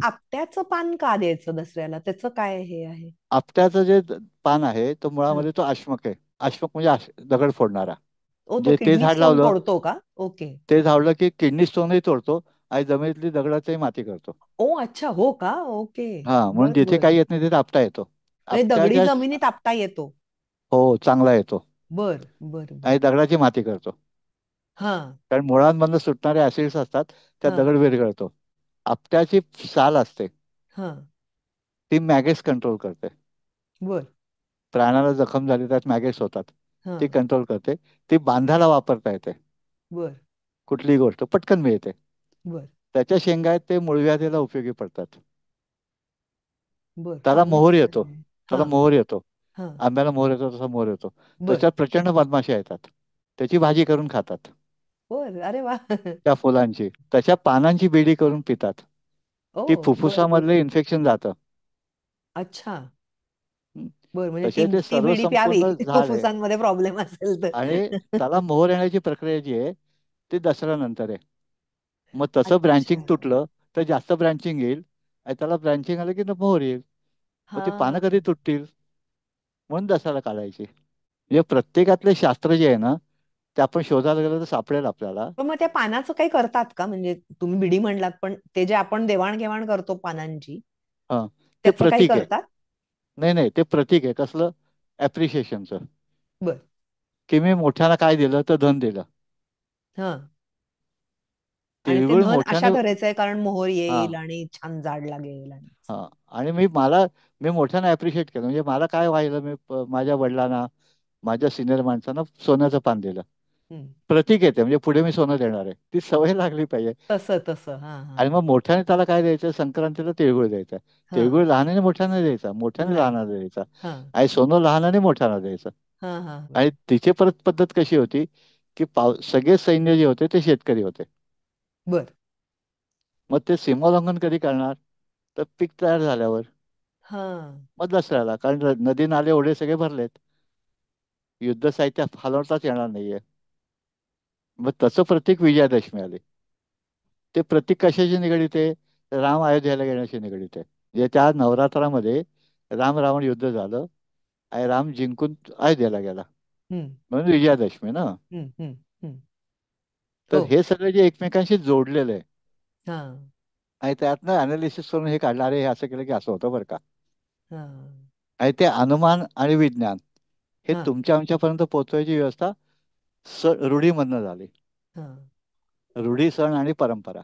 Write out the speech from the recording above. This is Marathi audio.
आपट्याचं पान का द्यायचं दसऱ्याला? त्याचं काय हे आहे? आपट्याचं जे पान आहे तो हा. मुळामध्ये तो अश्मक आहे. अश्मक म्हणजे दगड फोडणारा. ओ, तो जे ते किडनी झाड स्टोन लावलं, तोडतो का? ओके. ते झाडलं की किडनी स्टोनही तोडतो आणि जमिनीतली दगडाचंही माती करतो. ओ अच्छा, हो का? ओके. हा, म्हणून बर जिथे बर. काही येत नाही तिथे आपटा येतो. म्हणजे दगडी आपट्याच्या जमिनीत आपटा येतो. हो, चांगला येतो. बर बर बर. आणि दगडाची माती करतो. हा कारण मुळांमधनं सुटणारे ऍसिड्स असतात, त्या हा दगड विरघळतो. आपट्याची साल असते, हा. ती मॅगेट्स कंट्रोल करते. बर. प्राण्याला जखम झाली त्यात मॅगेट्स होतात, हा. ती कंट्रोल करते. ती बांधायला वापरता येते. बर कुठलीही गोष्ट पटकन मिळते. बर त्याच्या शेंगा आहेत ते मूळव्याधीला उपयोगी पडतात. बर. त्याला मोहोर चांगलंच येतो. आहे. हा त्याला मोहोर येतो. हा. आंब्याला मोहोर येतो तसा मोहोर येतो. बर त्याच्यात प्रचंड मधमाशा येतात. त्याची भाजी करून खातात. बर. अरे वा. त्या फुलांची, त्याच्या पानांची बेडी करून पितात. ओ. ती बर बर. फुफ्फुसामधलं इन्फेक्शन जातं. अच्छा. हं. बर, म्हणजे तसे ती ते ती सर्व बिडी प्यावी संपूर्ण झाड आहे. फुफ्फुसांमध्ये प्रॉब्लेम असेल आणि तर. त्याला मोहर येण्याची प्रक्रिया जी आहे ती दसऱ्यानंतर आहे. मग तसं अच्छा. ब्रँचिंग तुटलं तर जास्त ब्रँचिंग येईल, आणि त्याला ब्रँचिंग आलं की मोहर येईल. मग ती पानं हा. कधी तुटतील, म्हणून दसऱ्याला काढायची. म्हणजे प्रत्येकातले शास्त्र जे आहे ना, ते आपण शोधायला गेलं तर सापडेल आपल्याला. पण मग त्या पानाचं काही करतात का? म्हणजे तुम्ही बिडी म्हणलात, पण ते जे आपण देवाणघेवाण करतो पानांची, हा, ते त्याचं काही प्रतीक आहे. करतात? नाही नाही, ते प्रतीक आहे कसलं, ऍप्रिशिएशनचं. बर. की मी मोठ्याला काय दिलं तर धन दिलं. हा. आणि ते तिळगुळ धन अशा मोठ्याने. तऱ्हेचं आहे कारण मोहर हा येईल आणि छान जाड लागेल आणि असं. हा. आणि मी मोठ्याने अप्रिशिएट केलं. म्हणजे मला काय व्हायला, माझ्या वडिलांना, माझ्या सिनियर माणसांना सोन्याचं पान दिलं. हम्म. प्रतीक येते म्हणजे पुढे मी सोनं देणार आहे, ती सवय लागली पाहिजे. तसं तसं. हा हा आणि मग मोठ्याने त्याला काय द्यायचं, संक्रांतीला तिळगुळ द्यायचा. हा. तिळगुळ लहानाने मोठ्याने द्यायचा, मोठ्याने नाही. लहानाला द्यायचा. हा आणि सोनं लहानाने मोठ्याला द्यायचं. हा हा. आणि तिची परत पद्धत कशी होती, की सगळे सैन्य जे होते ते शेतकरी होते. बर. मग ते सीमोल्लंघन कधी करणार, तर पीक तयार झाल्यावर. हा मग दसऱ्याला, कारण नदी नाले ओढे सगळे भरलेत, युद्ध साहित्य हलवताच येणार नाहीये. मग तसं प्रतीक विजयादशमी आली. ते प्रतीक कशाशी निगडीत आहे, तर राम अयोध्येला येण्याशी निगडीत आहे. म्हणजे त्या नवरात्रामध्ये राम रावण युद्ध झालं आणि राम जिंकून अयोध्येला गेला, हम्म म्हणून विजयादशमी ना. हम्म हम्म हम्म. तर हो. हे सगळं जे एकमेकांशी जोडलेलं आहे, हा आणि त्यातनं अनालिसिस करून हे काढलं, अरे हे असं केलं की असं होतं बरं का. हा आणि ते अनुमान आणि विज्ञान हे हा तुमच्या आमच्यापर्यंत पोहोचवायची व्यवस्था रूढीमधनं झाली. हा. रूढी, सण आणि परंपरा.